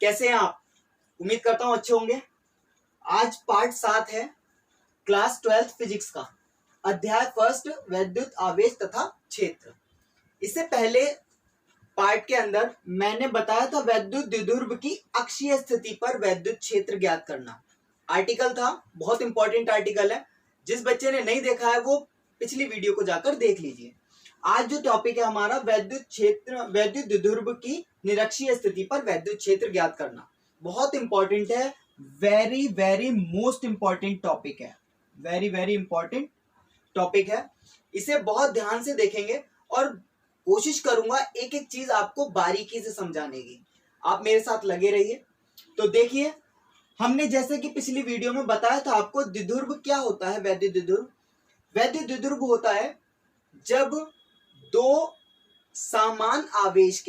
कैसे हैं आप? उम्मीद करता हूं अच्छे होंगे। आज पार्ट 7 है क्लास 12 फिजिक्स का, अध्याय फर्स्ट वैद्युत आवेश तथा क्षेत्र। इससे पहले पार्ट के अंदर मैंने बताया था वैद्युत द्विध्रुव की अक्षीय स्थिति पर वैद्युत क्षेत्र ज्ञात करना। आर्टिकल था, बहुत इंपॉर्टेंट आर्टिकल है। जिस बच्चे ने नहीं देखा है वो पिछली वीडियो को जाकर देख लीजिए। आज जो टॉपिक है हमारा वैद्युत द्विध्रुव की निरक्षीय स्थिति पर वैद्युत क्षेत्र ज्ञात करना, बहुत इंपॉर्टेंट है। Very very most important topic है, वेरी वेरी इंपॉर्टेंट टॉपिक है। इसे बहुत ध्यान से देखेंगे और कोशिश करूंगा एक एक चीज आपको बारीकी से समझाने की। आप मेरे साथ लगे रहिए। तो देखिए, हमने जैसे कि पिछली वीडियो में बताया था आपको, द्विध्रुव क्या होता है। वैद्युत द्विध्रुव होता है जब दो समान आवेश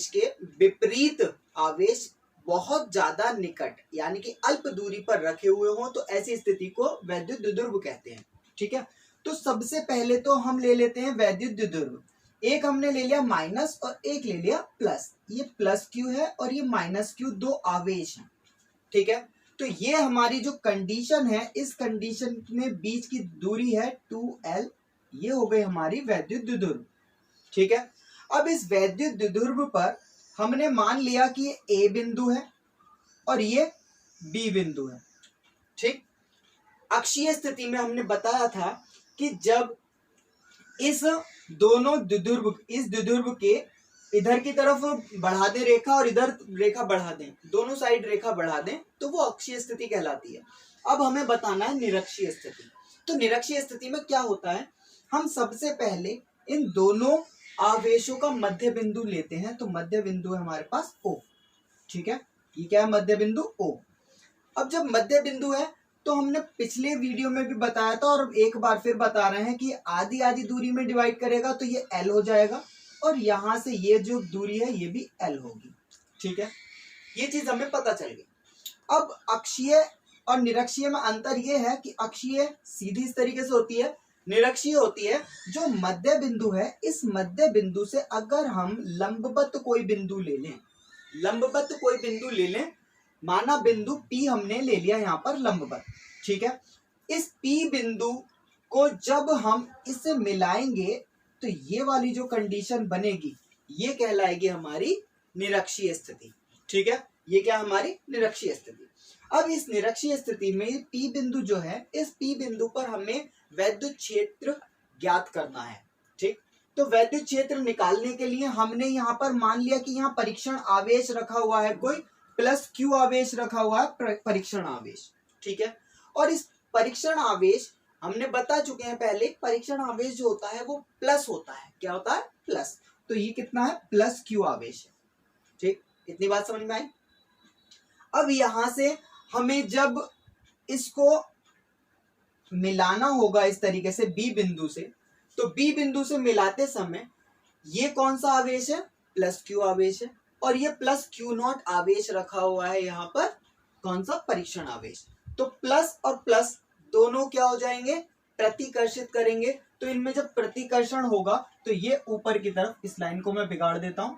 के विपरीत आवेश बहुत ज्यादा निकट यानी कि अल्प दूरी पर रखे हुए हो, तो ऐसी स्थिति को वैद्युत द्विध्रुव कहते हैं। ठीक है, तो सबसे पहले तो हम ले लेते हैं वैद्युत द्विध्रुव। एक हमने ले लिया माइनस और एक ले लिया प्लस। ये प्लस क्यू है और ये माइनस क्यू, दो आवेश हैं। ठीक है, तो ये हमारी जो कंडीशन है, इस कंडीशन में बीच की दूरी है 2L। ये हो गई हमारी वैद्युत द्विध्रुव। ठीक है, अब इस वैद्युत द्विध्रुव पर हमने मान लिया कि ये A बिंदु है और ये B बिंदु है। ठीक, अक्षीय स्थिति में हमने बताया था कि जब इस द्विध्रुव के इधर की तरफ बढ़ा दें रेखा और इधर रेखा बढ़ा दें, दोनों साइड रेखा बढ़ा दें, तो वो अक्षीय स्थिति कहलाती है। अब हमें बताना है निरक्षीय स्थिति। तो निरक्षीय स्थिति में क्या होता है, हम सबसे पहले इन दोनों आवेशों का मध्य बिंदु लेते हैं। तो मध्य बिंदु है हमारे पास O। ठीक है, ये क्या है, मध्य बिंदु O। अब जब मध्य बिंदु है तो हमने पिछले वीडियो में भी बताया था और एक बार फिर बता रहे हैं कि आधी आधी दूरी में डिवाइड करेगा तो ये L हो जाएगा और यहां से ये जो दूरी है ये भी L होगी। ठीक है, ये चीज हमें पता चल गई। अब अक्षीय और निरक्षीय में अंतर ये है कि अक्षीय सीधी इस तरीके से होती है, निरक्षीय होती है जो मध्य बिंदु है, इस मध्य बिंदु से अगर हम लंबवत कोई बिंदु ले लें, माना बिंदु P हमने ले लिया यहाँ पर लंबवत। ठीक है, इस P बिंदु को जब हम इससे मिलाएंगे तो ये वाली जो कंडीशन बनेगी ये कहलाएगी हमारी निरक्षीय स्थिति। ठीक है, ये क्या हमारी निरक्षीय स्थिति। अब इस निरक्षीय स्थिति में P बिंदु जो है, इस P बिंदु पर हमें वैद्युत क्षेत्र ज्ञात करना है। ठीक, तो वैद्युत क्षेत्र निकालने के लिए हमने यहाँ पर मान लिया कि यहाँ परीक्षण आवेश रखा हुआ है, कोई प्लस क्यू आवेश रखा हुआ है, परीक्षण आवेश। ठीक है, और इस परीक्षण आवेश हमने बता चुके हैं पहले, परीक्षण आवेश जो होता है वो प्लस होता है। क्या होता है, प्लस। तो ये कितना है, प्लस क्यू आवेश है। ठीक, इतनी बात समझ में आई। अब यहां से हमें जब इसको मिलाना होगा इस तरीके से B बिंदु से, तो B बिंदु से मिलाते समय ये कौन सा आवेश है, प्लस क्यू आवेश है, और ये प्लस क्यू नॉट आवेश रखा हुआ है यहाँ पर, कौन सा, परीक्षण आवेश। तो प्लस और प्लस दोनों क्या हो जाएंगे, प्रतिकर्षित करेंगे। तो इनमें जब प्रतिकर्षण होगा तो ये ऊपर की तरफ, इस लाइन को मैं बिगाड़ देता हूं।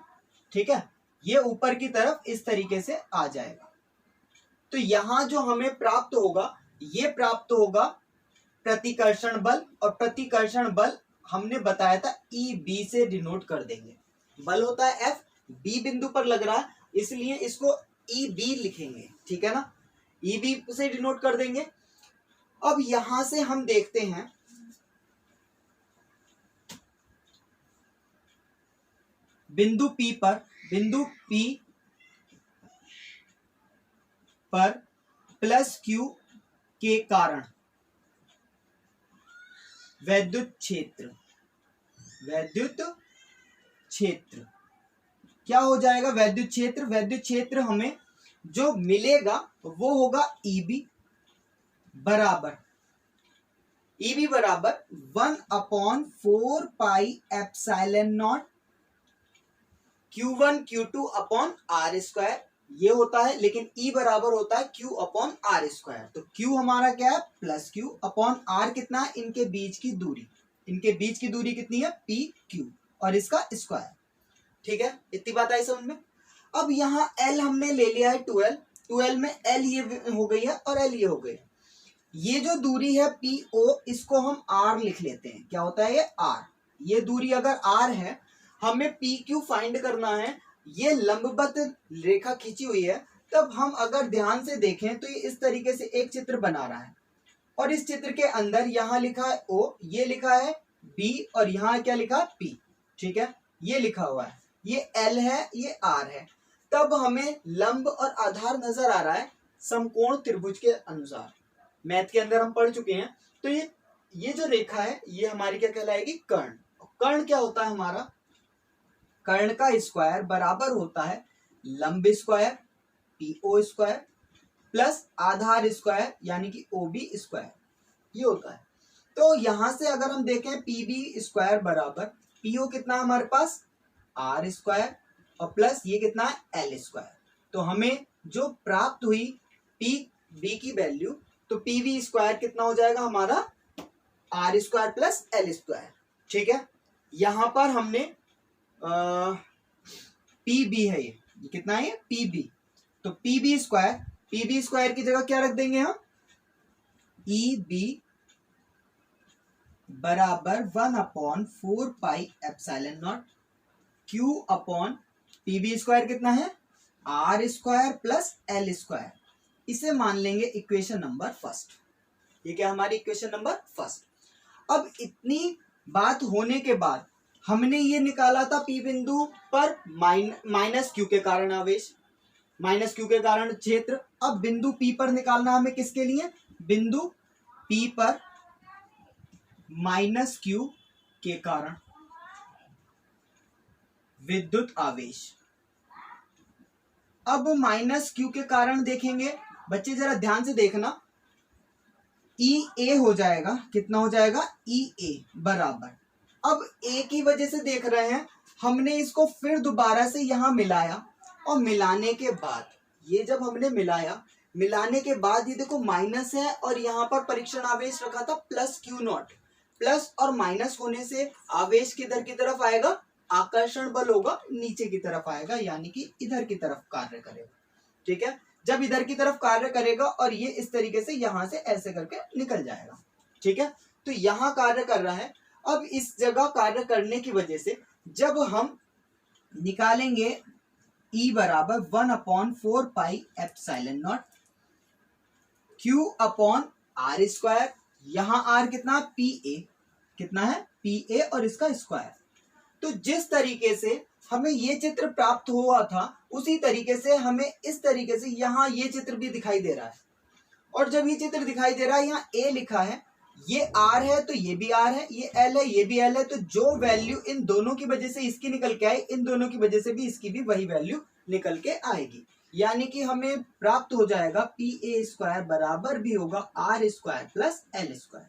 ठीक है, ये ऊपर की तरफ इस तरीके से आ जाएगा। तो यहां जो हमें प्राप्त होगा, ये प्राप्त होगा प्रतिकर्षण बल, और प्रतिकर्षण बल हमने बताया था EB से डिनोट कर देंगे। बल होता है F, B बिंदु पर लग रहा है इसलिए इसको EB लिखेंगे। ठीक है ना, EB से डिनोट कर देंगे। अब यहां से हम देखते हैं बिंदु P पर प्लस क्यू के कारण वैद्युत क्षेत्र क्या हो जाएगा, वैद्युत क्षेत्र हमें जो मिलेगा वो होगा EB बराबर 1/4 pi epsilon not Q1 Q2 upon R²। ये होता है, लेकिन E बराबर होता है Q अपॉन R²। तो Q हमारा क्या है, प्लस Q अपॉन R कितना है, इनके बीच की दूरी कितनी है, PQ, और इसका स्क्वायर। ठीक है, इतनी बात आई समझ में। अब यहाँ L हमने ले लिया है 12, 12 में L ये हो गई है और L ये हो गई है। ये जो दूरी है PO, इसको हम R लिख लेते हैं। क्या होता है ये R। ये दूरी अगर R है, हमें PQ फाइंड करना है। ये लंबवत रेखा खींची हुई है। तब हम अगर ध्यान से देखें तो ये इस तरीके से एक चित्र बना रहा है और इस चित्र के अंदर यहाँ लिखा है O, ये लिखा है B और यहाँ क्या लिखा है P। ठीक है, ये लिखा हुआ है, ये L है, ये R है। तब हमें लंब और आधार नजर आ रहा है समकोण त्रिभुज के अनुसार। मैथ के अंदर हम पढ़ चुके हैं। तो ये जो रेखा है ये हमारी क्या कहलाएगी, कर्ण। कर्ण क्या होता है हमारा, कर्ण का स्क्वायर बराबर होता है लंब स्क्वायर PO स्क्वायर प्लस आधार स्क्वायर यानी कि OB स्क्वायर, ये होता है। तो यहां से अगर हम देखें PB स्क्वायर बराबर PO कितना है हमारे पास R स्क्वायर और प्लस ये कितना है L स्क्वायर। तो हमें जो प्राप्त हुई PB की वैल्यू, तो PB स्क्वायर कितना हो जाएगा हमारा R square plus L square. ठीक है, यहां पर हमने PB है, ये कितना है PB। तो PB स्क्वायर की जगह क्या रख देंगे हम, EB बराबर 1/4 pi epsilon not Q upon PB square कितना है R square plus L square. इसे मान लेंगे इक्वेशन नंबर फर्स्ट। ये क्या हमारी इक्वेशन नंबर फर्स्ट। अब इतनी बात होने के बाद हमने ये निकाला था P बिंदु पर माइनस Q के कारण आवेश, माइनस Q के कारण क्षेत्र। अब बिंदु P पर निकालना हमें किसके लिए, बिंदु P पर माइनस Q के कारण विद्युत आवेश। अब माइनस Q के कारण देखेंगे बच्चे, जरा ध्यान से देखना, EA हो जाएगा, कितना हो जाएगा EA बराबर, अब A की वजह से देख रहे हैं हमने इसको फिर दोबारा से यहां मिलाया और मिलाने के बाद ये जब हमने मिलाने के बाद ये देखो माइनस है और यहाँ पर परीक्षण आवेश रखा था प्लस Q0। प्लस और माइनस होने से आवेश किधर की तरफ आएगा, आकर्षण बल होगा नीचे की तरफ आएगा, यानी कि इधर की तरफ कार्य करेगा। ठीक है, जब इधर की तरफ कार्य करेगा और ये इस तरीके से यहां से ऐसे करके निकल जाएगा। ठीक है, तो यहां कार्य कर रहा है। अब इस जगह कार्य करने की वजह से जब हम निकालेंगे E बराबर 1/4 pi epsilon not Q upon R square, यहां R कितना PA, कितना है PA और इसका स्क्वायर। तो जिस तरीके से हमें ये चित्र प्राप्त हुआ था उसी तरीके से हमें इस तरीके से यहाँ ये चित्र भी दिखाई दे रहा है। और जब ये चित्र दिखाई दे रहा है, यहाँ A लिखा है, ये R है तो ये भी R है, ये L है ये भी L है। तो जो वैल्यू इन दोनों की वजह से इसकी निकल के आई, इन दोनों की वजह से भी इसकी भी वही वैल्यू निकल के आएगी। यानी कि हमें प्राप्त हो जाएगा PA स्क्वायर बराबर भी होगा R square plus L square,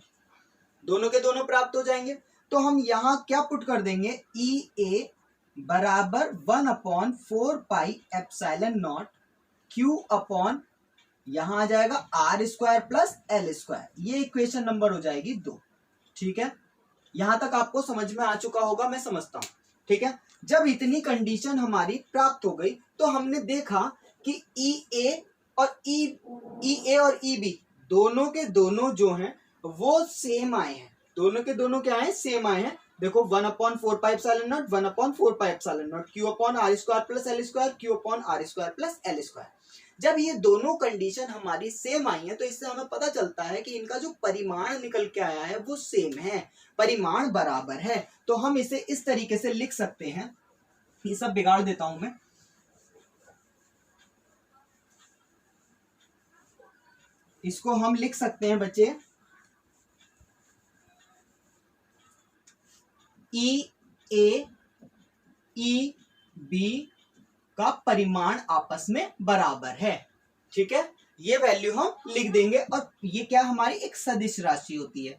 दोनों के दोनों प्राप्त हो जाएंगे। तो हम यहाँ क्या पुट कर देंगे, EA बराबर 1/4 pi epsilon not Q upon यहां आ जाएगा R square plus L square. ये इक्वेशन नंबर हो जाएगी 2। ठीक है, यहां तक आपको समझ में आ चुका होगा, मैं समझता हूं। ठीक है, जब इतनी कंडीशन हमारी प्राप्त हो गई तो हमने देखा कि EA और EB दोनों के दोनों जो हैं वो सेम आए हैं, दोनों के दोनों क्या है, सेम आए हैं। देखो 1/4 pi epsilon not 1/4 pi epsilon not Q upon R square plus L square Q upon R square plus L square. जब ये दोनों कंडीशन हमारी सेम आई है तो इससे हमें पता चलता है कि इनका जो परिमाण निकल के आया है वो सेम है, परिमाण बराबर है। तो हम इसे इस तरीके से लिख सकते हैं, ये सब बिगाड़ देता हूं मैं। इसको हम लिख सकते हैं बच्चे, EA EB का परिमाण आपस में बराबर है। ठीक है, ये वैल्यू हम लिख देंगे और ये क्या हमारी एक सदिश राशि होती है।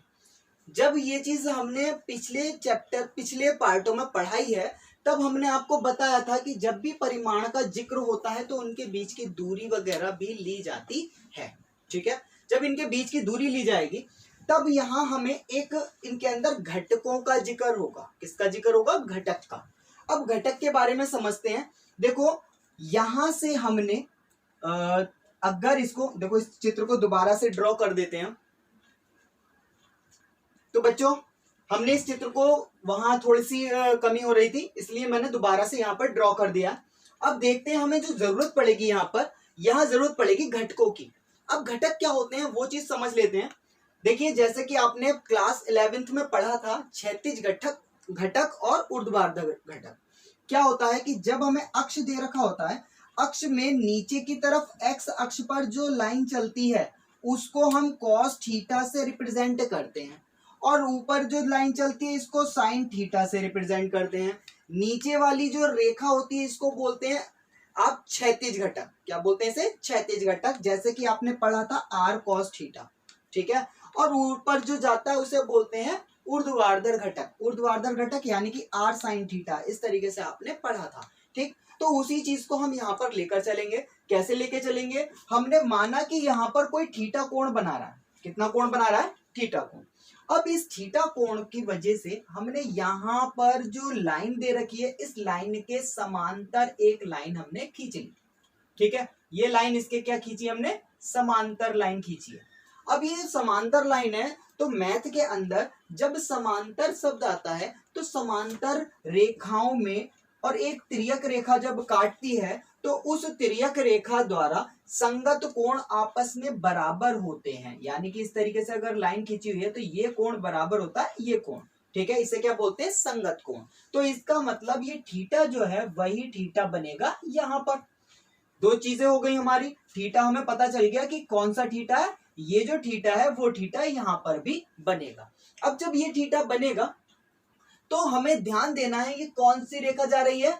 जब ये चीज हमने पिछले पार्टों में पढ़ाई है तब हमने आपको बताया था कि जब भी परिमाण का जिक्र होता है तो उनके बीच की दूरी वगैरह भी ली जाती है। ठीक है, जब इनके बीच की दूरी ली जाएगी तब यहाँ हमें एक इनके अंदर घटकों का जिक्र होगा। किसका जिक्र होगा, घटक का। अब घटक के बारे में समझते हैं। देखो यहां से हमने अगर इसको देखो, इस चित्र को दोबारा से ड्रॉ कर देते हैं। तो बच्चों हमने इस चित्र को, वहां थोड़ी सी कमी हो रही थी, इसलिए मैंने दोबारा से यहाँ पर ड्रॉ कर दिया। अब देखते हैं हमें जो जरूरत पड़ेगी यहाँ जरूरत पड़ेगी घटकों की। अब घटक क्या होते हैं वो चीज समझ लेते हैं। देखिए जैसे कि आपने क्लास 11th में पढ़ा था, क्षैतिज घटक और ऊर्ध्वाधर घटक। क्या होता है कि जब हमें अक्ष दे रखा होता है, अक्ष में नीचे की तरफ एक्स अक्ष पर जो लाइन चलती है उसको हम कॉस थीटा से रिप्रेजेंट करते हैं, और ऊपर जो लाइन चलती है इसको साइन थीटा से रिप्रेजेंट करते हैं। नीचे वाली जो रेखा होती है इसको बोलते हैं आप क्षैतिज घटक। क्या बोलते हैं इसे? क्षैतिज घटक, जैसे कि आपने पढ़ा था आर कॉस थीटा, ठीक है। और ऊपर जो जाता है उसे बोलते हैं ऊर्ध्वाधर घटक। ऊर्ध्वाधर घटक यानी कि आर साइन थीटा, इस तरीके से आपने पढ़ा था, ठीक। तो उसी चीज को हम यहाँ पर लेकर चलेंगे। कैसे लेके चलेंगे? हमने माना कि यहाँ पर कोई थीटा कोण बना रहा है। कितना कोण बना रहा है? थीटा कोण। अब इस थीटा कोण की वजह से हमने यहाँ पर जो लाइन दे रखी है, इस लाइन के समांतर एक लाइन हमने खींच ली, ठीक है। ये लाइन इसके क्या खींची हमने? समांतर लाइन खींची है। अब ये समांतर लाइन है, तो मैथ के अंदर जब समांतर शब्द आता है तो समांतर रेखाओं में, और एक तिर्यक रेखा जब काटती है तो उस तिर्यक रेखा द्वारा संगत कोण आपस में बराबर होते हैं। यानी कि इस तरीके से अगर लाइन खींची हुई है तो ये कोण बराबर होता है ये कोण, ठीक है। इसे क्या बोलते हैं? संगत कोण। तो इसका मतलब ये थीटा जो है वही थीटा बनेगा यहाँ पर। दो चीजें हो गई हमारी। थीटा हमें पता चल गया कि कौन सा थीटा है, ये जो थीटा है वो थीटा यहाँ पर भी बनेगा। अब जब ये थीटा बनेगा तो हमें ध्यान देना है कि कौन सी रेखा जा रही है।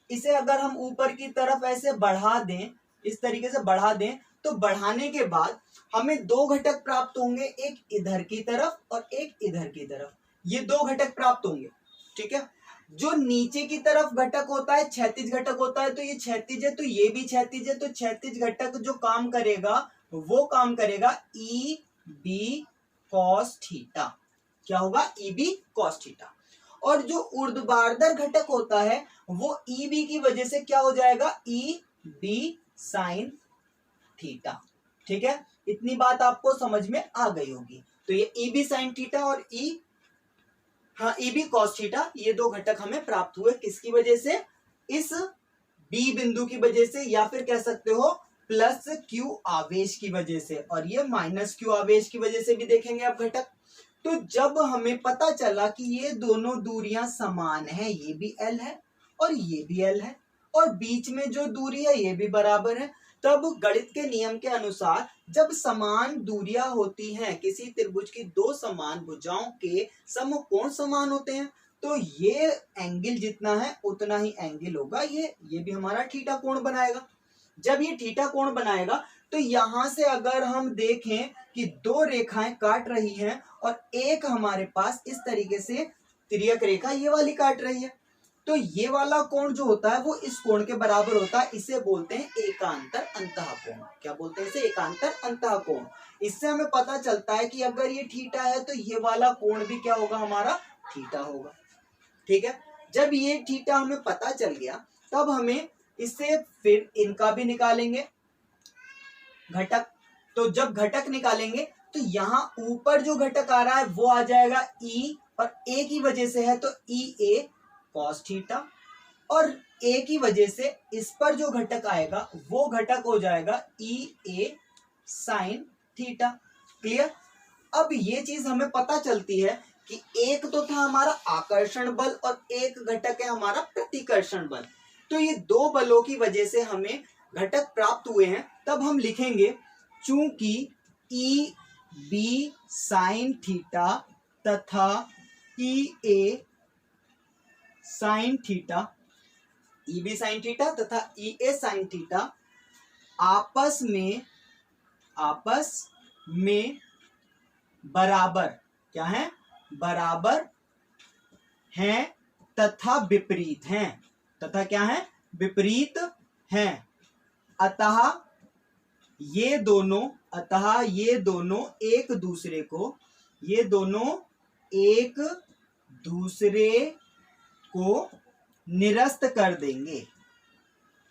इसे अगर हम ऊपर की तरफ ऐसे बढ़ा दें, इस तरीके से बढ़ा दें, तो बढ़ाने के बाद हमें दो घटक प्राप्त होंगे, एक इधर की तरफ और एक इधर की तरफ। ये दो घटक प्राप्त होंगे, ठीक है। जो नीचे की तरफ घटक होता है क्षैतिज घटक होता है, तो ये क्षैतिज है तो ये भी क्षैतिज है। तो क्षैतिज घटक जो काम करेगा वो काम करेगा ई बी कॉस थीटा। क्या होगा? E B cos theta. और जो ऊर्ध्वाधर घटक होता है वो ई बी की वजह से क्या हो जाएगा? ई बी साइन थीटा, ठीक है। इतनी बात आपको समझ में आ गई होगी। तो ये ई बी साइन थीटा और ई बी कॉस थीटा, ये दो घटक हमें प्राप्त हुए। किसकी वजह से? इस बी बिंदु की वजह से, या फिर कह सकते हो प्लस क्यू आवेश की वजह से, और ये माइनस क्यू आवेश की वजह से भी देखेंगे आप घटक। तो जब हमें पता चला कि ये दोनों दूरियां समान हैं, ये भी एल है और ये भी एल है, और बीच में जो दूरी है ये भी बराबर है, तब गणित के नियम के अनुसार जब समान दूरियां होती हैं, किसी त्रिभुज की दो समान भुजाओं के समकोण समान होते हैं, तो ये एंगल जितना है उतना ही एंगल होगा ये भी हमारा थीटा कोण बनाएगा। जब ये थीटा कोण बनाएगा तो यहां से अगर हम देखें कि दो रेखाएं काट रही हैं और एक हमारे पास इस तरीके से तिर्यक रेखा ये वाली काट रही है, तो ये वाला कोण जो होता है वो इस कोण के बराबर होता है। इसे बोलते हैं एकांतर अंतः कोण। क्या बोलते हैं इसे? एकांतर अंतः कोण। इससे हमें पता चलता है कि अगर ये थीटा है तो ये वाला कोण भी क्या होगा? हमारा थीटा होगा, ठीक है। जब ये थीटा हमें पता चल गया तब हमें इससे फिर इनका भी निकालेंगे घटक। तो जब घटक निकालेंगे तो यहाँ ऊपर जो घटक आ रहा है वो आ जाएगा ई, और ए की वजह से है तो ई ए कॉस थीटा, और ए की वजह से इस पर जो घटक आएगा वो घटक हो जाएगा ई ए साइन थीटा। क्लियर? अब ये चीज हमें पता चलती है कि एक तो था हमारा आकर्षण बल और एक घटक है हमारा प्रतिकर्षण बल। तो ये दो बलों की वजह से हमें घटक प्राप्त हुए हैं। तब हम लिखेंगे चूंकि ई बी साइन थीटा तथा E A sine theta, E B sine theta तथा ई ए साइन थीटा आपस में बराबर, क्या है? बराबर हैं तथा विपरीत हैं। तथा क्या है? विपरीत हैं। अतः ये दोनों एक दूसरे को निरस्त कर देंगे।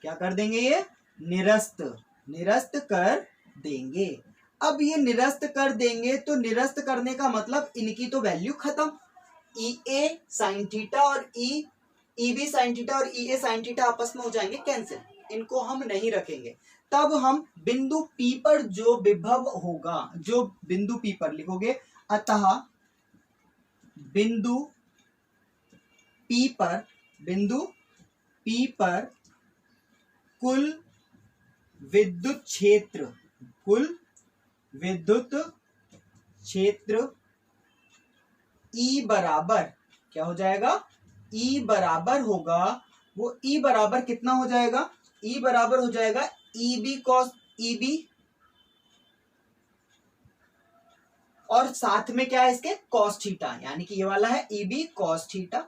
क्या कर देंगे, ये निरस्त कर देंगे। अब ये निरस्त कर देंगे तो निरस्त करने का मतलब इनकी तो वैल्यू खत्म। ई ए साइन थीटा और ई बी साइन थीटा और ई ए साइन थीटा आपस में हो जाएंगे कैंसिल, इनको हम नहीं रखेंगे। तब हम बिंदु P पर जो विभव होगा, जो बिंदु P पर लिखोगे, अतः बिंदु P पर कुल विद्युत क्षेत्र E बराबर क्या हो जाएगा, E बराबर होगा, वो E बराबर कितना हो जाएगा, E बराबर हो जाएगा EB cos EB, और साथ में क्या है इसके cos थीटा, यानी कि ये वाला है EB cos थीटा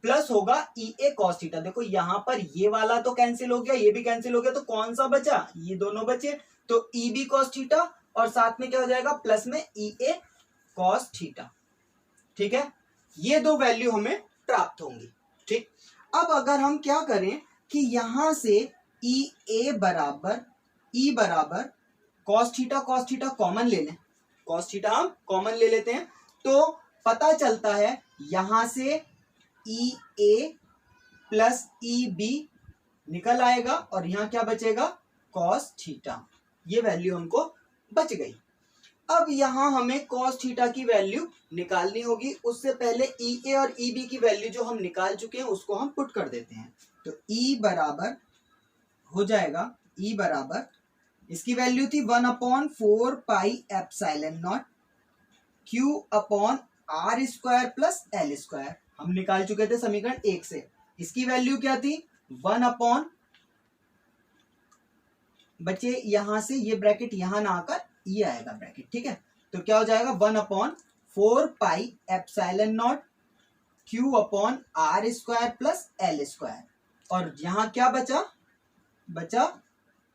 प्लस होगा EA cos थीटा। देखो यहां पर ये वाला तो कैंसिल हो गया, ये भी कैंसिल हो गया, तो कौन सा बचा, ये दोनों बचे, तो EB cos थीटा और साथ में क्या हो जाएगा प्लस में EA cos थीटा। ठीक है, ये दो वैल्यू हमें प्राप्त होंगी। ठीक, अब अगर हम क्या करें कि यहां से E बराबर cos थीटा कॉमन ले लें, cos थीटा हम कॉमन ले लेते हैं, तो पता चलता है यहां से EA प्लस EB निकल आएगा और यहां क्या बचेगा cos थीटा, ये वैल्यू हमको बच गई। अब यहां हमें cos थीटा की वैल्यू निकालनी होगी, उससे पहले EA और EB की वैल्यू जो हम निकाल चुके हैं उसको हम पुट कर देते हैं। तो E बराबर हो जाएगा, E बराबर इसकी वैल्यू थी 1/4 pi epsilon not Q upon R square plus L square, हम निकाल चुके थे समीकरण 1 से। इसकी वैल्यू क्या थी 1 अपॉन, बच्चे यहां से ये ब्रैकेट यहां ना आकर ये आएगा ब्रैकेट, ठीक है, तो क्या हो जाएगा 1/4 pi epsilon not Q upon R square plus L square, और यहां क्या बचा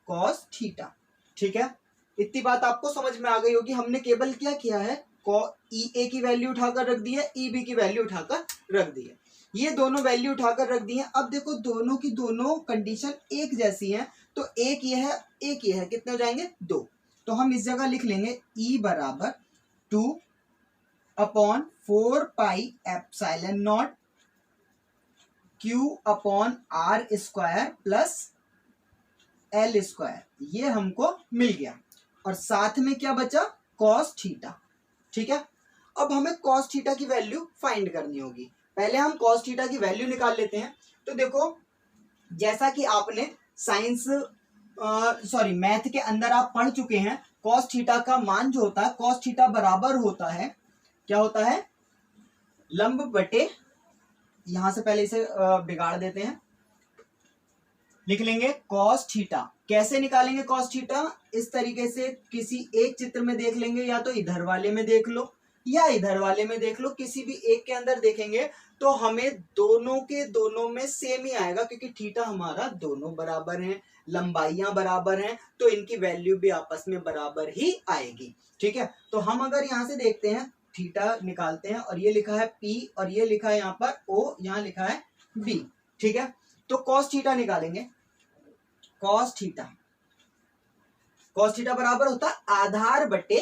cos थीटा। ठीक है, इतनी बात आपको समझ में आ गई होगी। हमने केवल क्या किया है, EA की वैल्यू उठाकर रख दी है, EB की वैल्यू उठाकर रख दी है, ये दोनों वैल्यू उठाकर रख दी है। अब देखो दोनों की दोनों कंडीशन एक जैसी हैं, तो एक ये है एक ये है, कितने हो जाएंगे 2, तो हम इस जगह लिख लेंगे E बराबर 2/4 pi epsilon not Q upon R square plus L square, ये हमको मिल गया, और साथ में क्या बचा cos थीटा। ठीक है, अब हमें cos थीटा की वैल्यू फाइंड करनी होगी। पहले हम cos थीटा की वैल्यू निकाल लेते हैं। तो देखो जैसा कि आपने मैथ के अंदर आप पढ़ चुके हैं, cos थीटा का मान जो होता है, cos थीटा बराबर होता है, क्या होता है, लंब बटे, यहां से पहले इसे बिगाड़ देते हैं, लिख लेंगे cos थीटा। कैसे निकालेंगे cos थीटा, इस तरीके से किसी एक चित्र में देख लेंगे, या तो इधर वाले में देख लो या इधर वाले में देख लो, किसी भी एक के अंदर देखेंगे तो हमें दोनों के दोनों में सेम ही आएगा, क्योंकि थीटा हमारा दोनों बराबर हैं, लंबाइयां बराबर हैं, तो इनकी वैल्यू भी आपस में बराबर ही आएगी। ठीक है, तो हम अगर यहां से देखते हैं थीटा निकालते हैं, और ये लिखा है P और ये लिखा है यहाँ पर O, यहाँ लिखा है B। ठीक है, तो cos थीटा निकालेंगे, cos थीटा बराबर होता है आधार बटे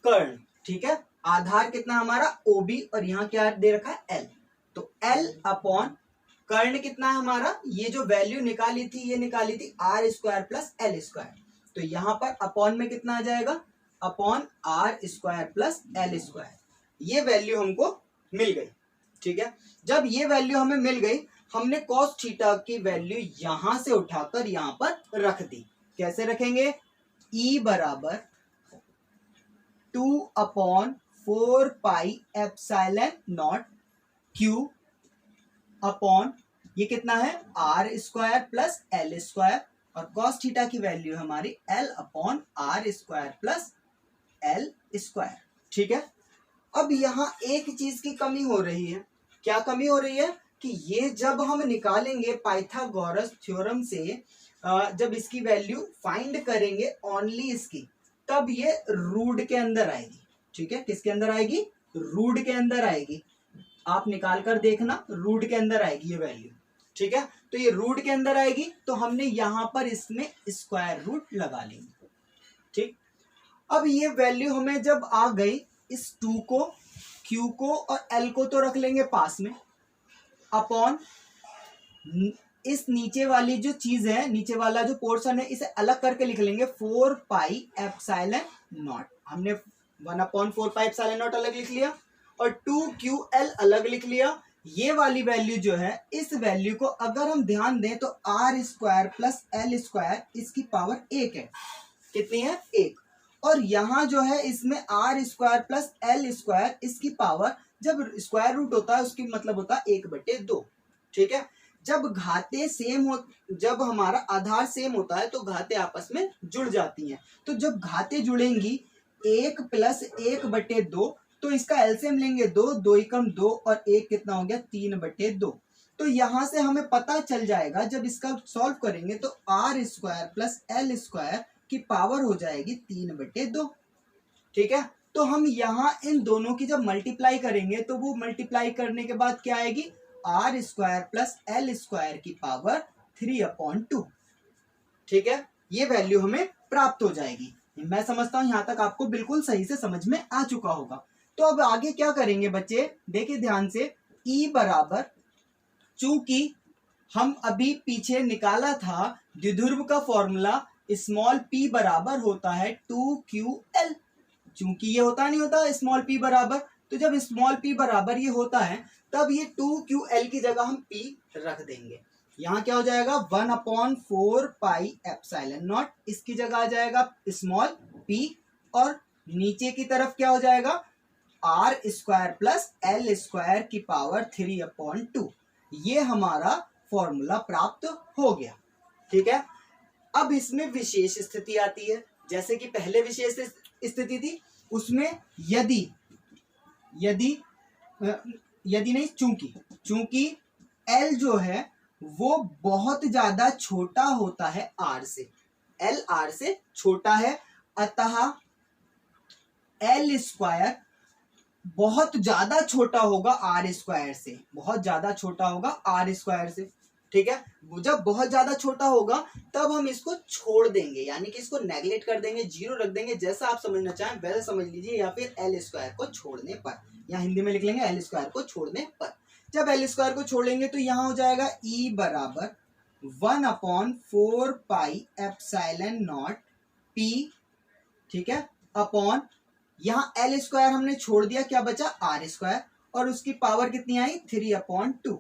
कर्ण। ठीक है, आधार कितना हमारा OB, और यहाँ क्या दे रखा है L, तो L अपॉन कर्ण कितना है हमारा, ये जो वैल्यू निकाली थी ये निकाली थी R square plus L square, तो यहाँ पर अपॉन में कितना आ जाएगा, upon R square plus L square, ये वैल्यू हमको मिल गई। ठीक है, जब ये वैल्यू हमें मिल गई, हमने cos थीटा की वैल्यू यहां से उठाकर यहां पर रख दी। कैसे रखेंगे, E बराबर 2/4 pi epsilon not Q upon, ये कितना है R square plus L square, और cos थीटा की वैल्यू हमारी L upon R square plus L square. ठीक है, अब यहाँ एक चीज की कमी हो रही है, क्या कमी हो रही है कि ये जब हम निकालेंगे पाइथागोरस थ्योरम से, जब इसकी वैल्यू फाइंड करेंगे ओनली इसकी, तब ये रूट के अंदर आएगी। ठीक है, किसके अंदर आएगी, रूट के अंदर आएगी, आप निकाल कर देखना, रूट के अंदर आएगी ये वैल्यू। ठीक है, तो ये रूट के अंदर आएगी तो हमने यहां पर इसमें स्क्वायर रूट लगा लेंगे। ठीक, अब ये वैल्यू हमें जब आ गई, इस 2 को, Q को और L को तो रख लेंगे पास में, अपॉन इस नीचे वाली जो चीज है, नीचे वाला जो पोर्शन है, इसे अलग करके लिख लेंगे 4 पाई एप्सिलॉन नॉट। हमने 1/4 पाई एप्सिलॉन नॉट अलग लिख लिया और 2QL अलग लिख लिया। ये वाली वैल्यू जो है, इस वैल्यू को अगर हम ध्यान दें तो R square plus L square इसकी पावर 1 है। कितनी है? 1। और यहां जो है इसमें R square plus L square इसकी पावर, जब स्क्वायर रूट होता है उसकी मतलब होता है 1/2। ठीक है, जब घाते सेम हो, जब हमारा आधार सेम होता है तो घाते आपस में जुड़ जाती हैं। तो जब घाते जुड़ेंगी 1 प्लस 1/2, तो इसका एलसीएम लेंगे 2, 2 एकम 2 और 1 कितना हो गया? 3/2। तो यहां से हमें पता चल जाएगा, जब इसका सॉल्व करेंगे तो R square plus L square की पावर हो जाएगी 3/2। ठीक है, तो हम यहाँ इन दोनों की जब मल्टीप्लाई करेंगे तो वो मल्टीप्लाई करने के बाद क्या आएगी? R square plus L square की पावर 3/2। ठीक है, ये वैल्यू हमें प्राप्त हो जाएगी। मैं समझता हूं यहां तक आपको बिल्कुल सही से समझ में आ चुका होगा। तो अब आगे क्या करेंगे बच्चे, देखिए ध्यान से। E बराबर, चूंकि हम अभी पीछे निकाला था द्विध्रुव का फॉर्मूला, स्मॉल p बराबर होता है 2QL। चूंकि ये होता नहीं होता स्मॉल p बराबर, तो जब स्मॉल p बराबर ये होता है तब ये 2QL की जगह हम p रख देंगे। यहाँ क्या हो जाएगा? 1/4 पाई एप्सिलॉन नॉट, इसकी जगह आ जाएगा स्मॉल p, और नीचे की तरफ क्या हो जाएगा? R square plus L square की पावर 3/2। ये हमारा फॉर्मूला प्राप्त हो गया। ठीक है, अब इसमें विशेष स्थिति आती है। जैसे कि पहले विशेष स्थिति थी, उसमें यदि नहीं, चूंकि L जो है वो बहुत ज्यादा छोटा होता है R से, L R से छोटा है, अतः L स्क्वायर बहुत ज्यादा छोटा होगा R स्क्वायर से, बहुत ज्यादा छोटा होगा R स्क्वायर से। ठीक है, जब बहुत ज्यादा छोटा होगा तब हम इसको छोड़ देंगे, यानी कि इसको नेगलेक्ट कर देंगे, 0 रख देंगे, जैसा आप समझना चाहें वैसे समझ लीजिए, या फिर L स्क्वायर को छोड़ने पर, या हिंदी में लिख लेंगे L स्क्वायर को छोड़ने पर। जब L स्क्वायर को छोड़ेंगे तो यहाँ हो जाएगा E बराबर 1/4 पाई एप्सिलॉन नॉट P। ठीक है, अपॉन यहाँ L स्क्वायर हमने छोड़ दिया, क्या बचा? R स्क्वायर, और उसकी पावर कितनी आई? 3/2।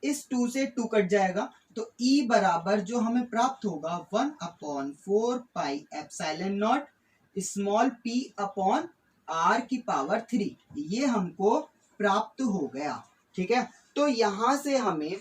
इस 2 से 2 कट जाएगा, तो E बराबर जो हमें प्राप्त होगा 1/4 pi epsilon not small p upon R की पावर 3, ये हमको प्राप्त हो गया। ठीक है, तो यहां से हमें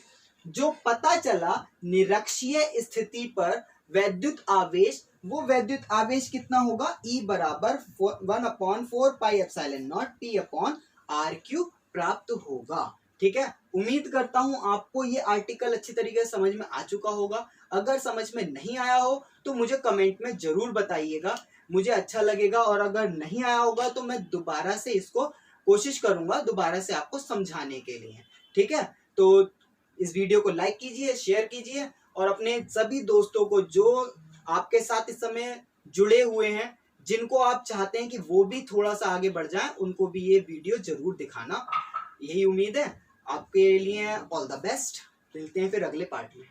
जो पता चला निरक्षीय स्थिति पर वैद्युत आवेश, वो वैद्युत आवेश कितना होगा? E बराबर 1/4 pi epsilon not P upon R³ प्राप्त होगा। ठीक है, उम्मीद करता हूं आपको ये आर्टिकल अच्छी तरीके से समझ में आ चुका होगा। अगर समझ में नहीं आया हो तो मुझे कमेंट में जरूर बताइएगा, मुझे अच्छा लगेगा। और अगर नहीं आया होगा तो मैं दोबारा से इसको कोशिश करूंगा दोबारा से आपको समझाने के लिए। ठीक है, तो इस वीडियो को लाइक कीजिए, शेयर कीजिए, और अपने सभी दोस्तों को जो आपके साथ इस समय जुड़े हुए हैं, जिनको आप चाहते हैं कि वो भी थोड़ा सा आगे बढ़ जाए, उनको भी ये वीडियो जरूर दिखाना। यही उम्मीद है आपके लिए। ऑल द बेस्ट, मिलते हैं फिर अगले पार्ट में।